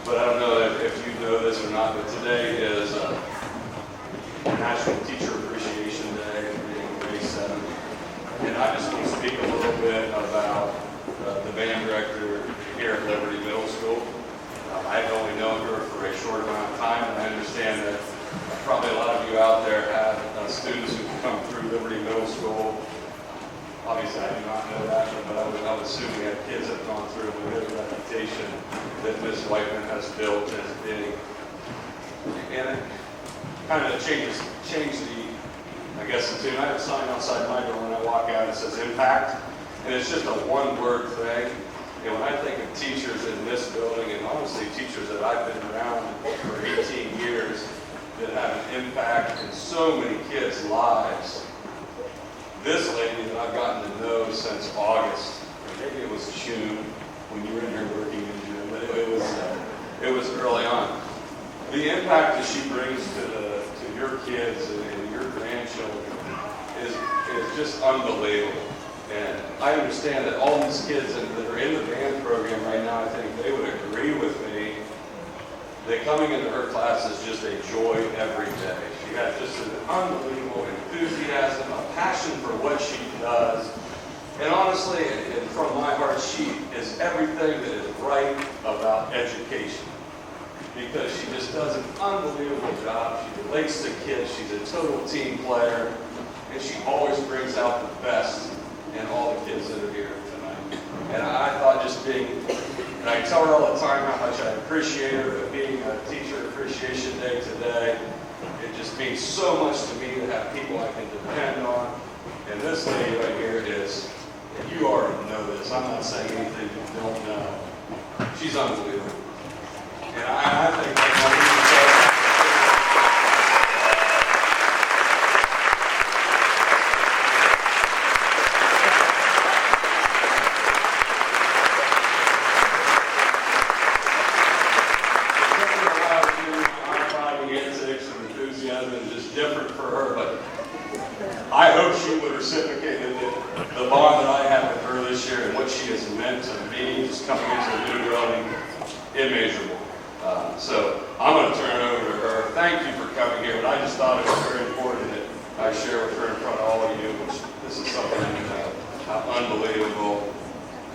but I don't know if you know this or not, but today is National Teacher Appreciation Day, being May 7th. And I just want to speak a little bit about the band director here at Liberty Middle School. I've only known her for a short amount of time, and I understand that probably a lot of you out there have students who've come through Liberty Middle School. Obviously, I do not know that, but I would assume we have kids that have gone through and we have a reputation that Ms. Whiteman has built as being, and it kind of changed the, I guess, the tune. I have a sign outside my door when I walk out that says impact, and it's just a one-word thing. And when I think of teachers in this building, and honestly teachers that I've been around for 18 years that have an impact in so many kids' lives, this lady that I've gotten to know since August, or maybe it was June when you were in here working in June, but it was early on. The impact that she brings to your kids and your grandchildren is just unbelievable. And I understand that all these kids that are in the band program right now, I think they would agree with me that coming into her class is just a joy every day. She has just an unbelievable enthusiasm, a passion for what she does. And honestly, and from my heart, she is everything that is right about education. Because she just does an unbelievable job. She relates to kids. She's a total team player. And she always brings out the best in all the kids that are here tonight. And I thought just being, and I tell her all the time how much I appreciate her, but being a Teacher Appreciation Day today, it just means so much to me to have people I can depend on. And this lady right here is, and you already know this, I'm not saying anything you don't know. She's unbelievable. And I think that's different for her, but I hope she would reciprocate the bond that I have with her this year and what she has meant to me just coming into the new building, immeasurable. So I'm going to turn it over to her. Thank you for coming here, but I just thought it was very important that I share with her in front of all of you, which this is something unbelievable,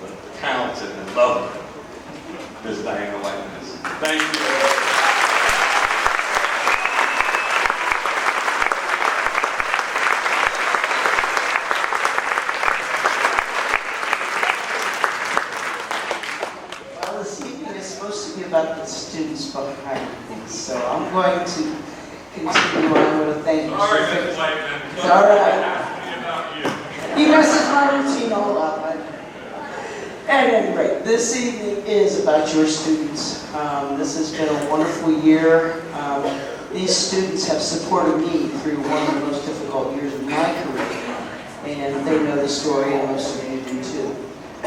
but talented and lovely Ms. Diana Whiteman is. Thank you. About the students behind me, so I'm going to continue on with a thank you. Sorry, Ms. Whiteman. It's all right. About you. He messes my routine all up. At any rate, this evening is about your students. This has been a wonderful year. These students have supported me through one of the most difficult years of my career, and they know the story, and most of you do too.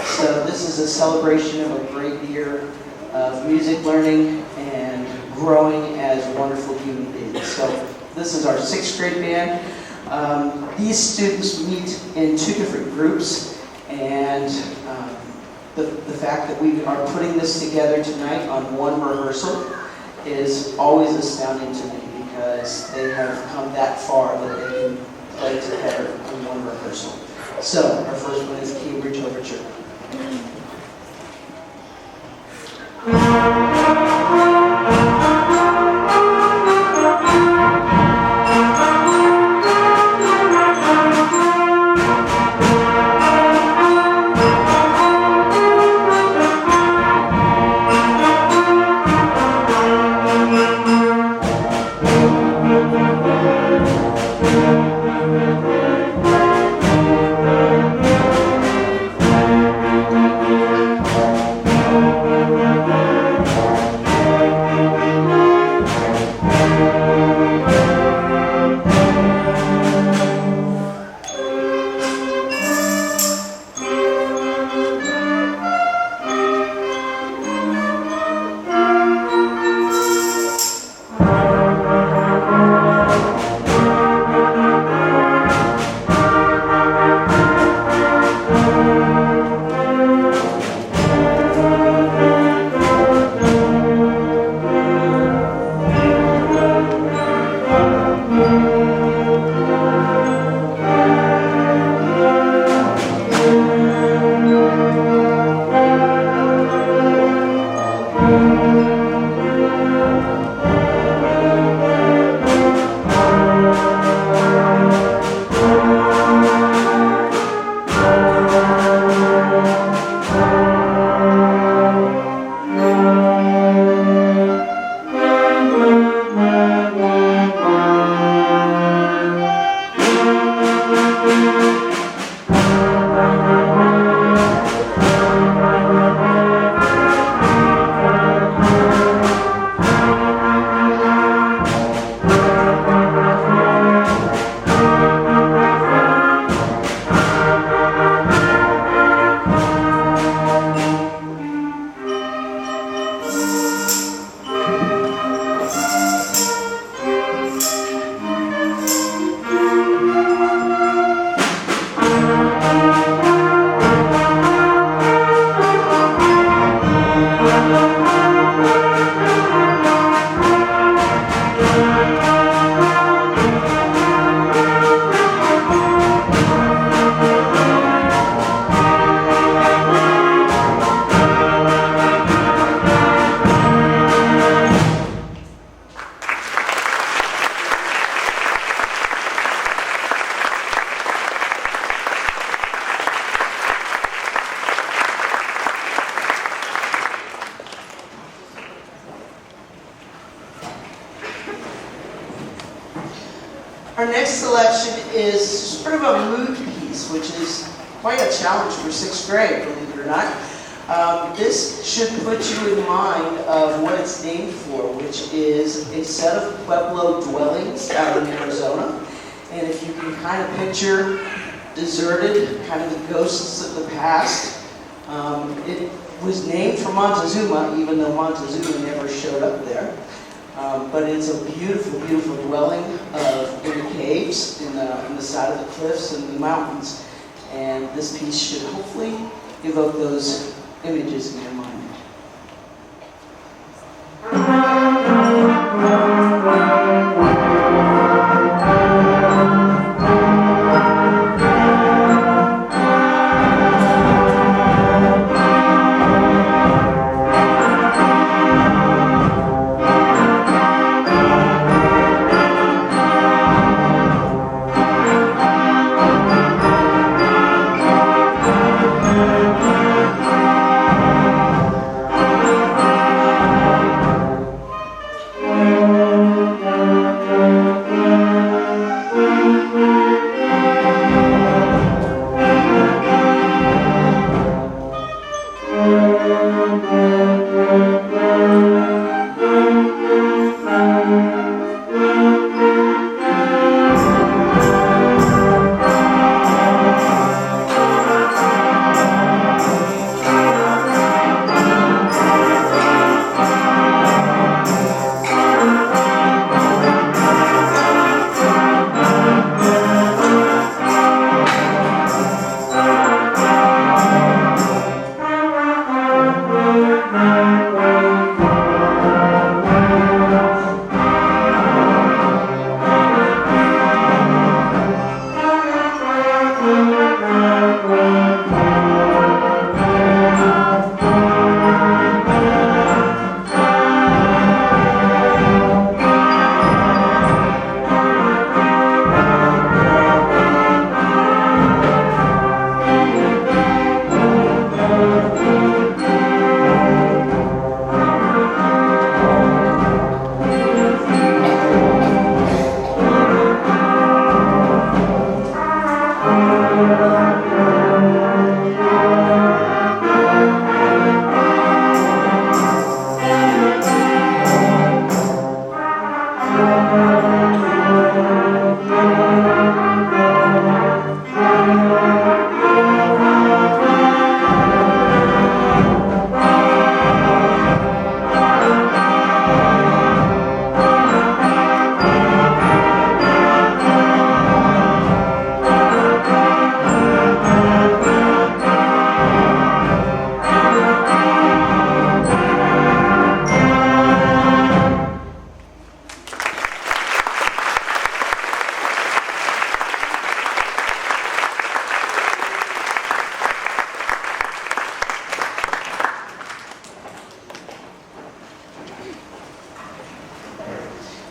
So this is a celebration of a great year of music learning and growing as wonderful human beings. So this is our 6th grade band. These students meet in 2 different groups, and the fact that we are putting this together tonight on one rehearsal is always astounding to me, because they have come that far that they can play together in one rehearsal. So our first one is Cambridge Overture. Our next selection is sort of a mood piece, which is quite a challenge for 6th grade, believe it or not. This should put you in mind of what it's named for, which is a set of Pueblo dwellings out in Arizona. And if you can kind of picture deserted, kind of the ghosts of the past, it was named for Montezuma, even though Montezuma never showed up there. But it's a beautiful, beautiful dwelling in the caves, in the side of the cliffs and the mountains. And this piece should hopefully evoke those images in your mind.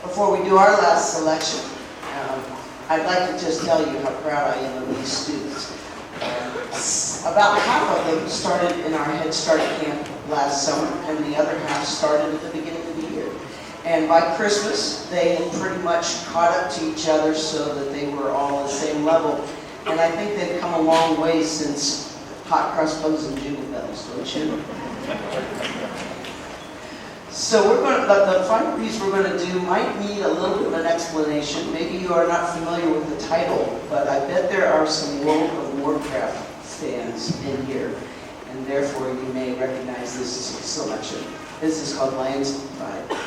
Before we do our last selection, I'd like to just tell you how proud I am of these students. About half of them started in our Head Start camp last summer, and the other half started at the beginning of the year. And by Christmas, they had pretty much caught up to each other so that they were all at the same level. And I think they've come a long way since hot cross buns and jingle bells, don't you? So we're going to, the final piece we're going to do might need a little bit of an explanation. Maybe you are not familiar with the title, but I bet there are some World of Warcraft fans in here, and therefore you may recognize this selection. This is called Lions of the Tide.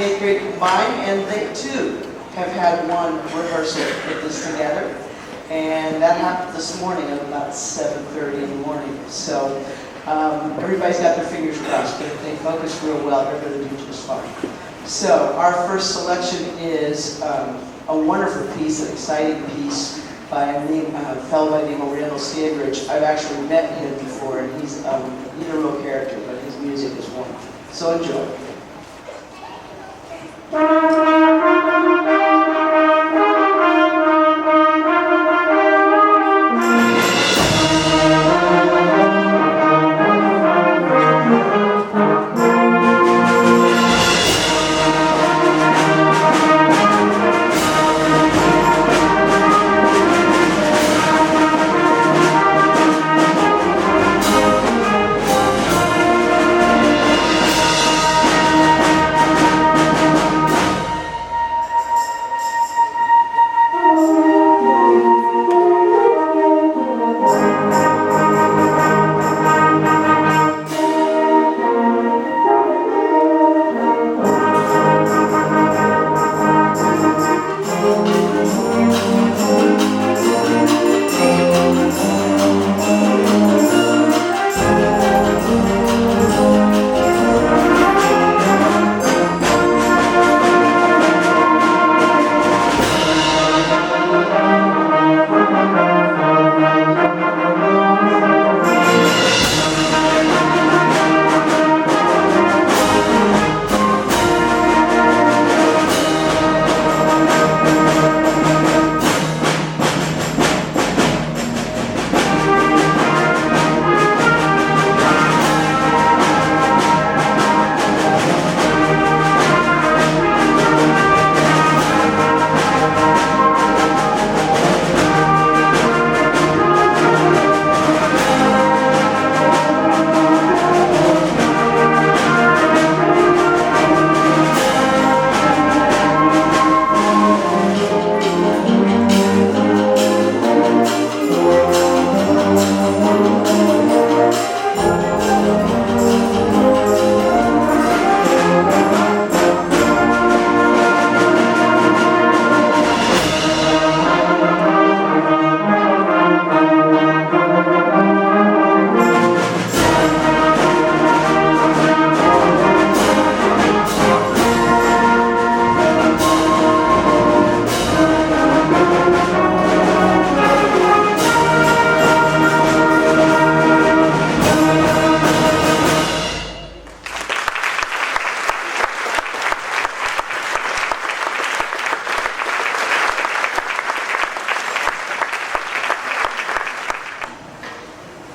8th grade combined, and they too have had one rehearsal to put this together. And that happened this morning at about 7:30 in the morning. So everybody's got their fingers crossed, but if they focus real well, they're going to do just fine. So our first selection is a wonderful piece, an exciting piece by a fellow by the name of Randall Standridge. I've actually met him before, and he's a real character, but his music is wonderful. So enjoy.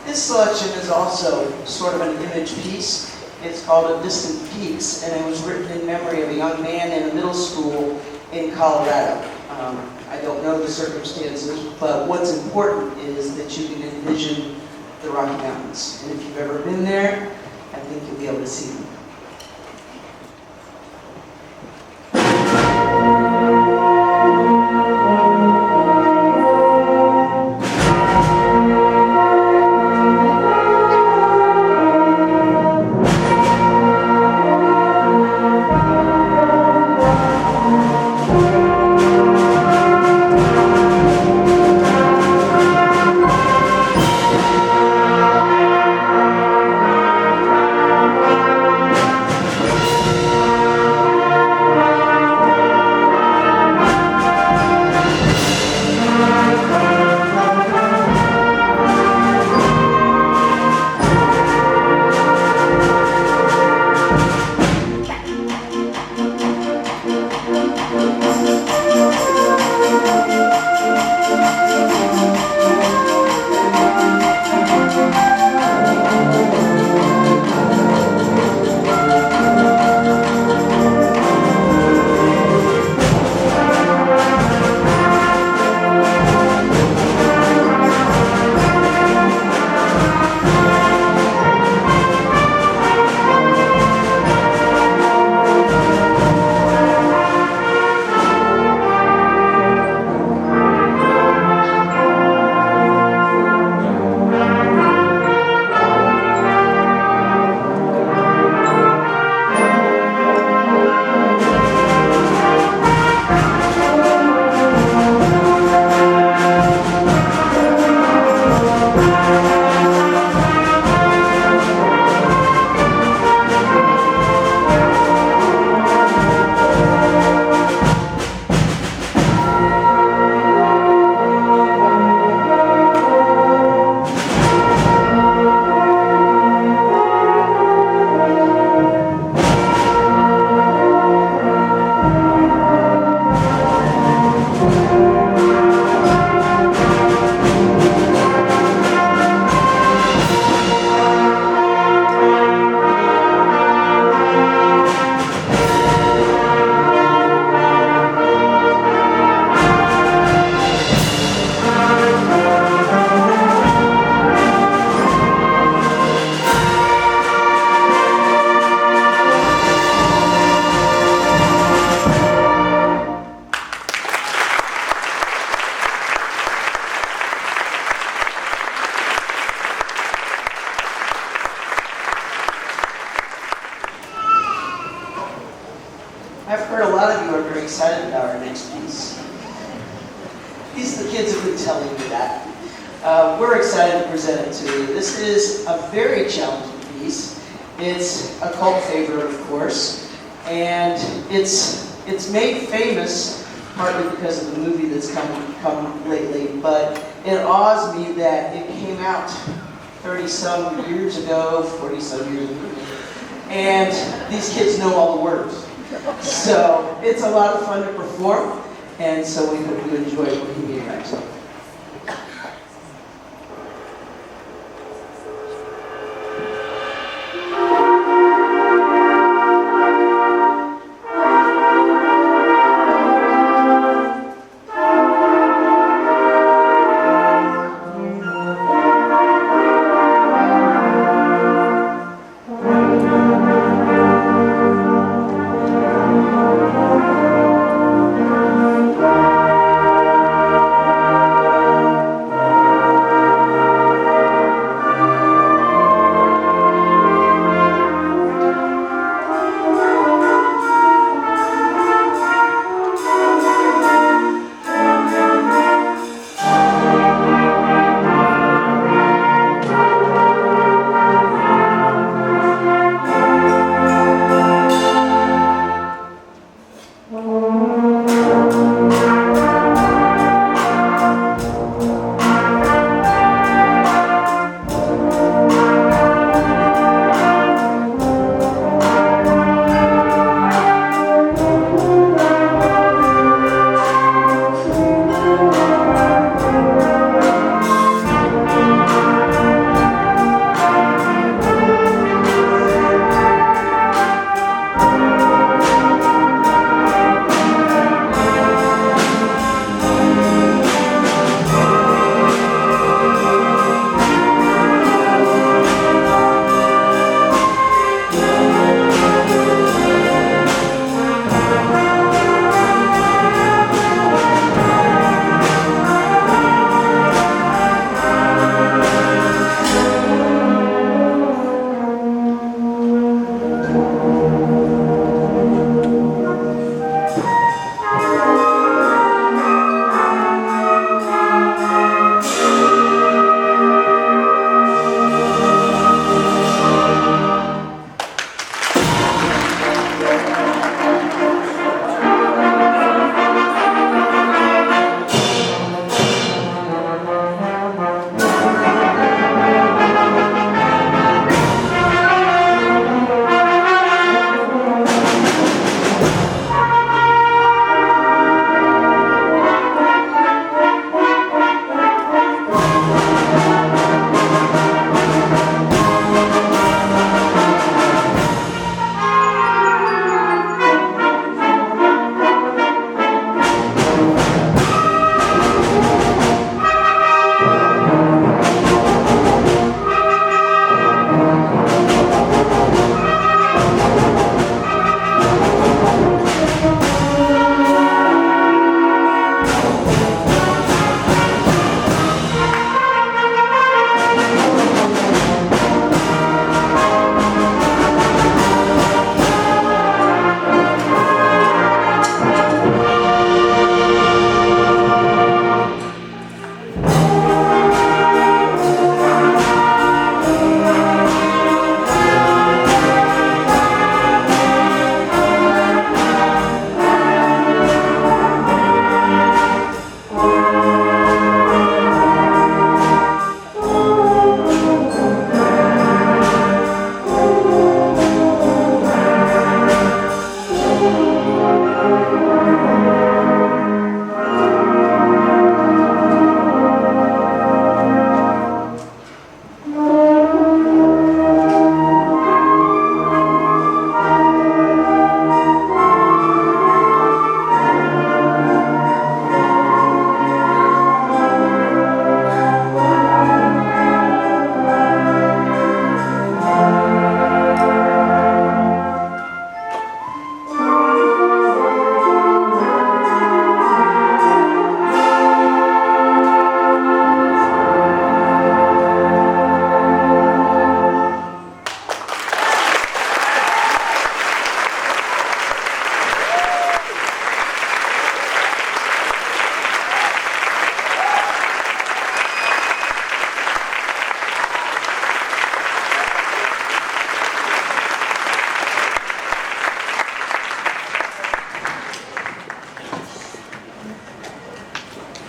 This selection is also sort of an image piece. It's called A Distant Peaks, and it was written in memory of a young man in a middle school in Colorado. I don't know the circumstances, but what's important is that you can envision the Rocky Mountains. And if you've ever been there, I think you'll be able to see them. The kids have been telling me that. We're excited to present it to you. This is a very challenging piece. It's a cult favorite, of course, and it's made famous partly because of the movie that's come lately, but it awes me that it came out 30-some years ago, 40-some years ago, and these kids know all the words. So it's a lot of fun to perform, and so we hope you enjoy working here next time.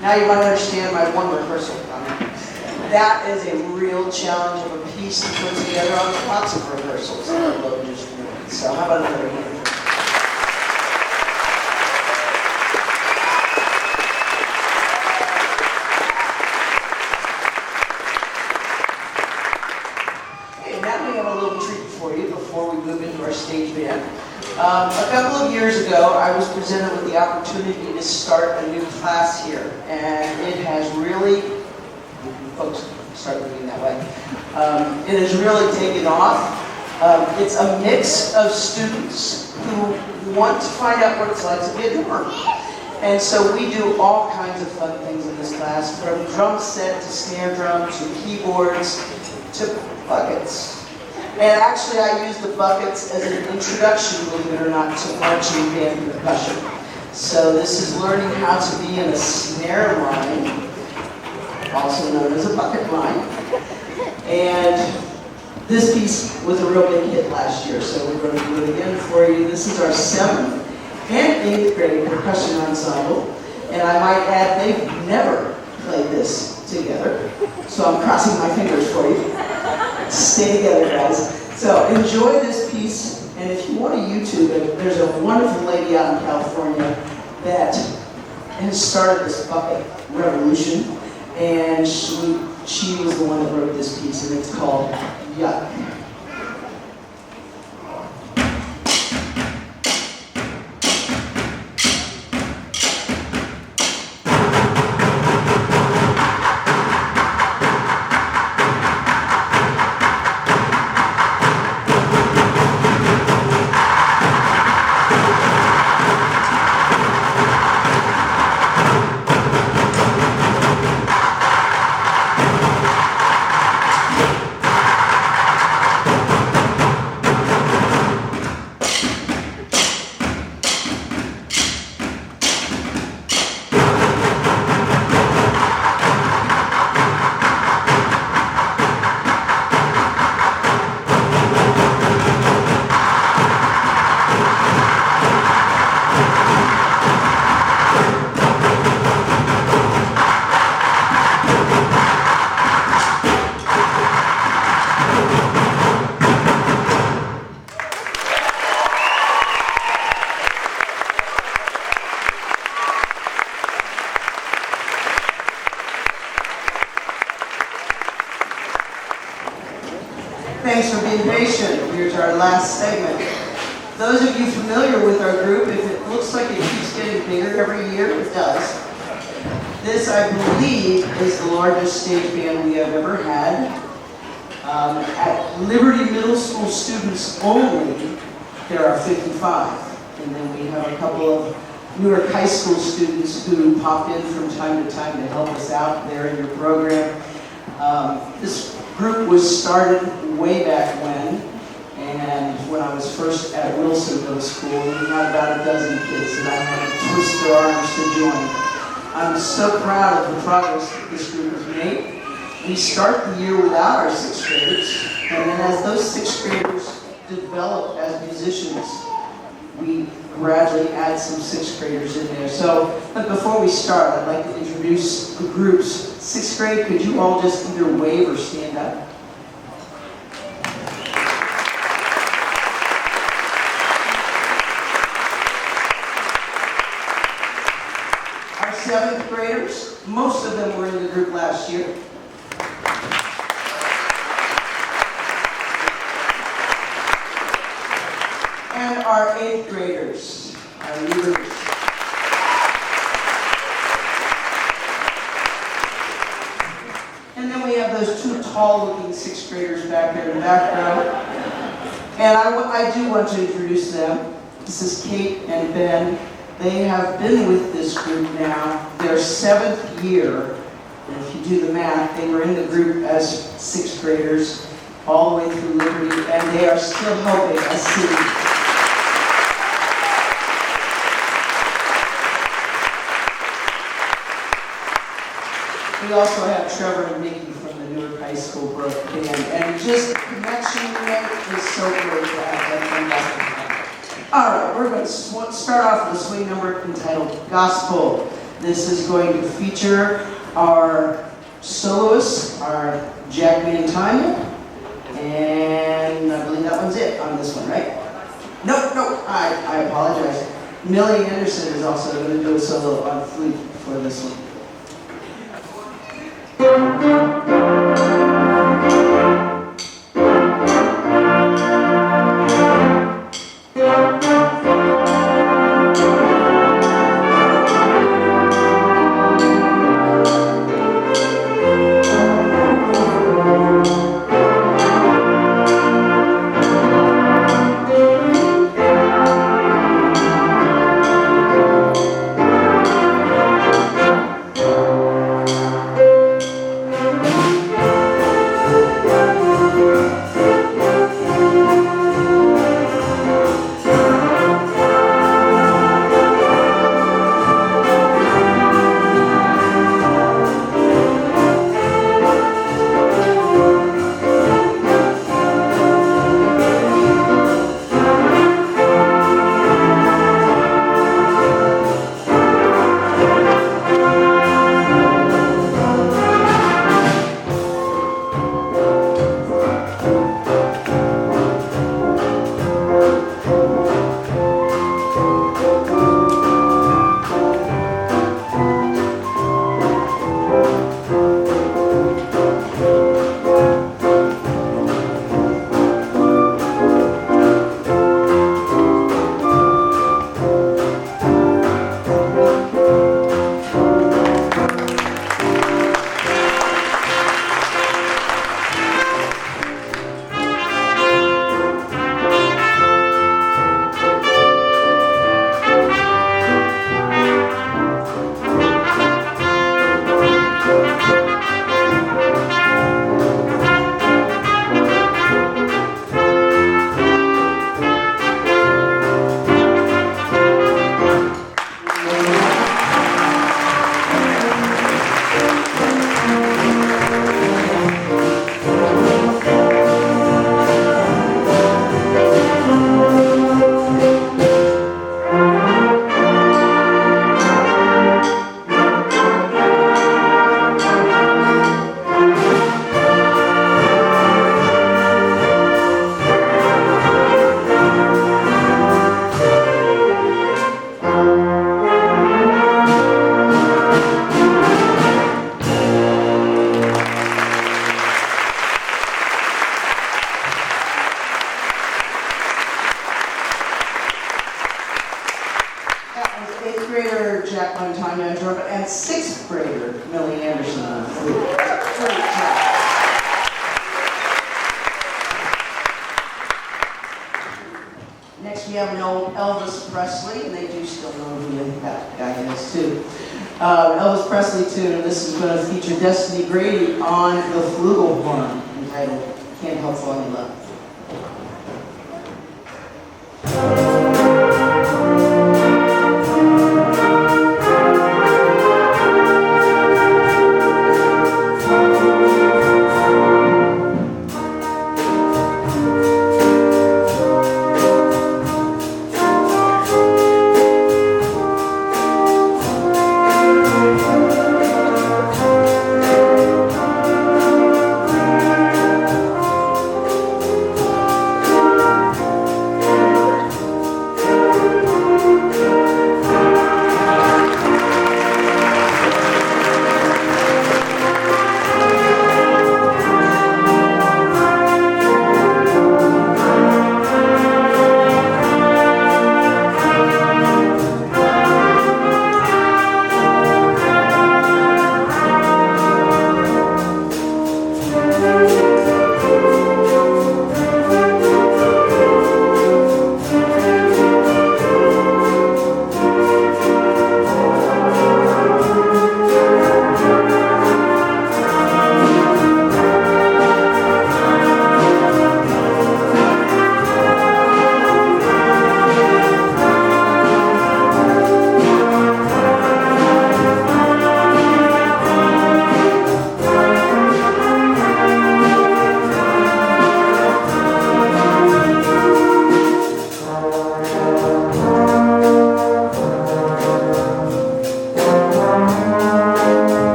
Now you might understand my one rehearsal comment. That is a real challenge of a piece to put together on lots of rehearsals, let alone just one. So how about another hand? Okay, now we have a little treat for you before we move into our stage band. A couple of years ago, I was presented with the opportunity to start a new class here, and it has really, folks start looking that way, it has really taken off. It's a mix of students who want to find out what it's like to be a drummer. And so we do all kinds of fun things in this class, from drum set to snare drum to keyboards to buckets. And actually, I use the buckets as an introduction, believe it or not, to marching band percussion. So this is learning how to be in a snare line, also known as a bucket line. And this piece was a real big hit last year, so we're going to do it again for you. This is our 7th and 8th grade percussion ensemble. And I might add, they've never played this together. So I'm crossing my fingers for you. Stay together, guys. So enjoy this piece, and if you want to YouTube it, there's a wonderful lady out in California that has started this bucket revolution, and she was the one that wrote this piece, and it's called Yuck. Thanks for being patient. Here's our last segment. Those of you familiar with our group, if it looks like it keeps getting bigger every year, it does. This, I believe, is the largest stage band we have ever had. At Liberty Middle School students only, there are 55. And then we have a couple of Newark High School students who pop in from time to time to help us out there in your program. This group was started way back and when I was first at Wilson Middle School, we had about a dozen kids, and I had to twist their arms to join. I'm so proud of the progress that this group has made. We start the year without our 6th graders, and then as those 6th graders develop as musicians, we gradually add some 6th graders in there. So, but before we start, I'd like to introduce the groups. 6th grade, could you all just either wave or stand up? Our 7th graders, most of them were in the group last year. And our 8th graders, our leaders. And then we have those 2 tall-looking 6th graders back there in the back row. And I do want to introduce them. This is Kate and Ben. They have been with this group now their 7th year. And if you do the math, they were in the group as 6th graders all the way through Liberty, and they are still helping us sing. We also have Trevor and Mickey from the Newark High School band, and just the connection we make is so great to have them. All right, we're going to start off with a swing number entitled Gospel. This is going to feature our soloists, our Jack Tanya, and I believe that one's it on this one, right? No, I apologize. Millie Anderson is also going to do a solo on flute for this one. Jack Montagna on trumpet, and 6th grader Millie Anderson on flute. Great job. Next we have an old Elvis Presley, and they do still know who that guy is too. Elvis Presley tune, and this is going to feature Destiny Grady on the flugelhorn, entitled Can't Help Falling in Love.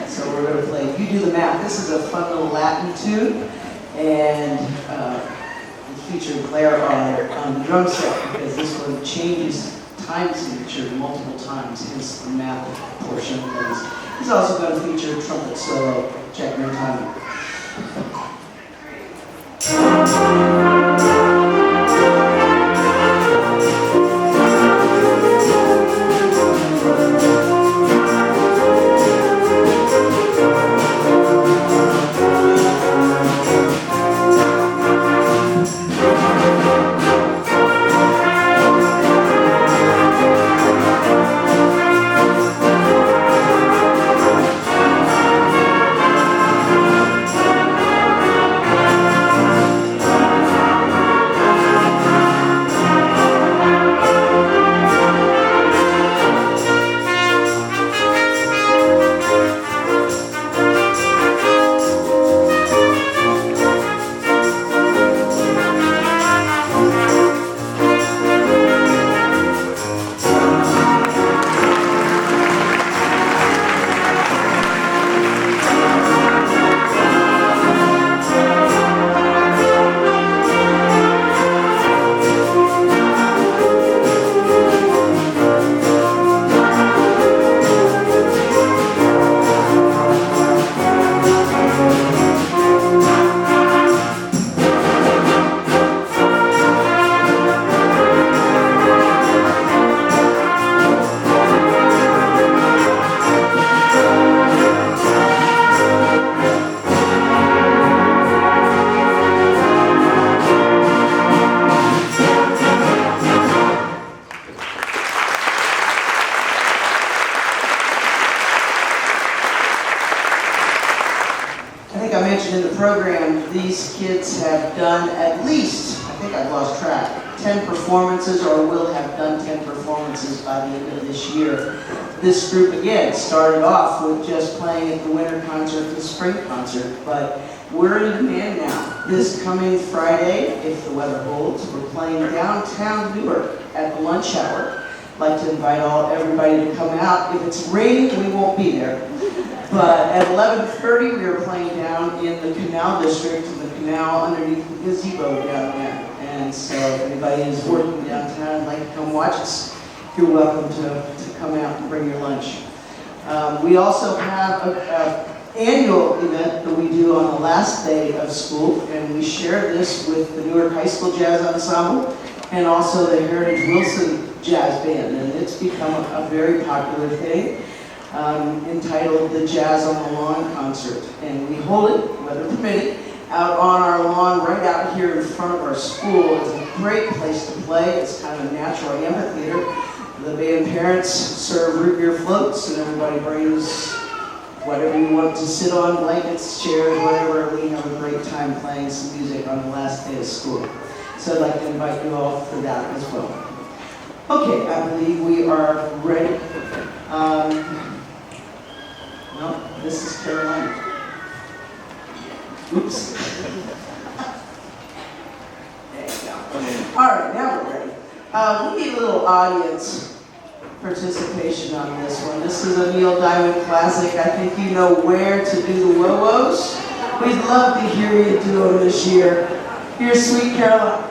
So we're going to play You Do the Math. This is a fun little Latin tune, and it's featuring Claire on the drum set because this one changes time signature multiple times, hence the math portion of things. He's also going to feature trumpet solo. Check your timing. I think I mentioned in the program, these kids have done at least, I think I've lost track, 10 performances or will have done 10 performances by the end of this year. This group, again, started off with just playing at the winter concert and the spring concert, but we're in demand now. This coming Friday, if the weather holds, we're playing downtown Newark at the lunch hour. I'd like to invite everybody to come out. If it's raining, we won't be there. But at 11:30, we are playing down in the Canal District, in the canal underneath the gazebo down there. And so if anybody is working downtown and like to come watch us, you're welcome to come out and bring your lunch. We also have an annual event that we do on the last day of school, and we share this with the Newark High School Jazz Ensemble and also the Heritage Wilson Jazz Band. And it's become a very popular thing. Entitled the Jazz on the Lawn Concert. And we hold it, weather permitting, out on our lawn right out here in front of our school. It's a great place to play. It's kind of a natural amphitheater. The band parents serve root beer floats and everybody brings whatever you want to sit on, blankets, chairs, whatever. We have a great time playing some music on the last day of school. So I'd like to invite you all for that as well. Okay, I believe we are ready. No, this is Carolina. Oops. There you go. All right, now we're ready. We need a little audience participation on this one. This is a Neil Diamond classic. I think you know where to do the whoa-whoas. We'd love to hear you do them this year. Here's Sweet Carolina.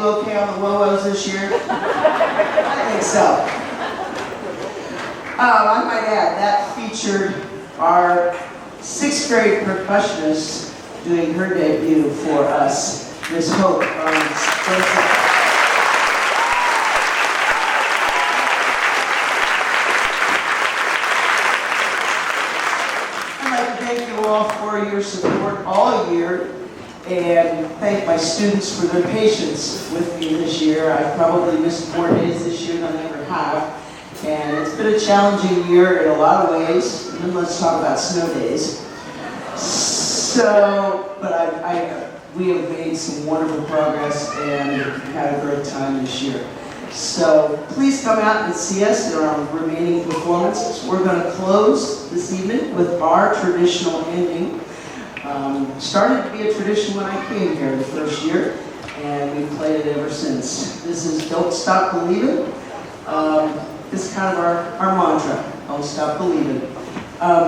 do okay on the WOWOs this year? I think so. I might add, that featured our 6th grade percussionist doing her debut for us, Miss Hope. I'd like to thank you all for your support all year and thank my students for their patience with me this year. I've probably missed more days this year than I ever have. And it's been a challenging year in a lot of ways. And then let's talk about snow days. So, but we have made some wonderful progress and had a great time this year. So please come out and see us in our remaining performances. We're going to close this evening with our traditional ending. Started to be a tradition when I came here the first year, and we've played it ever since. This is Don't Stop Believin'. This is kind of our mantra, Don't Stop Believin'.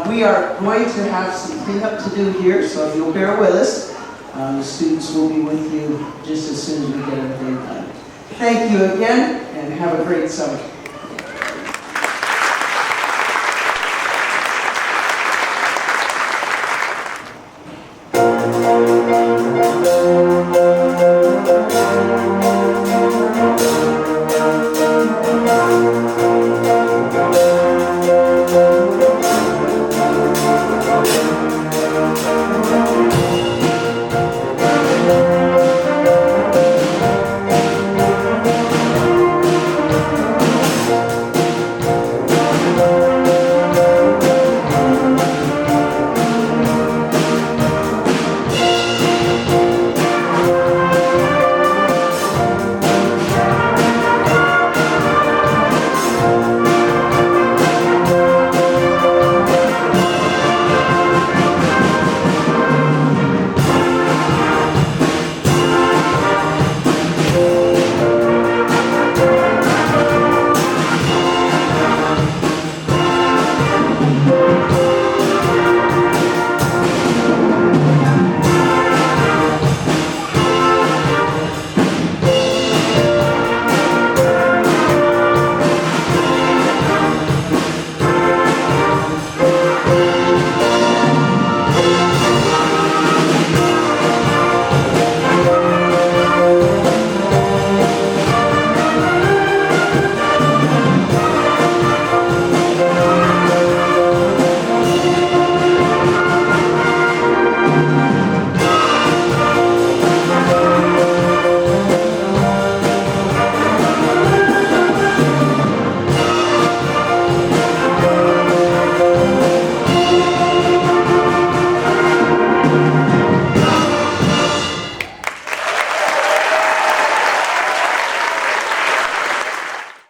We are going to have some cleanup to do here, so if you'll bear with us, the students will be with you just as soon as we get everything done. Thank you again, and have a great summer.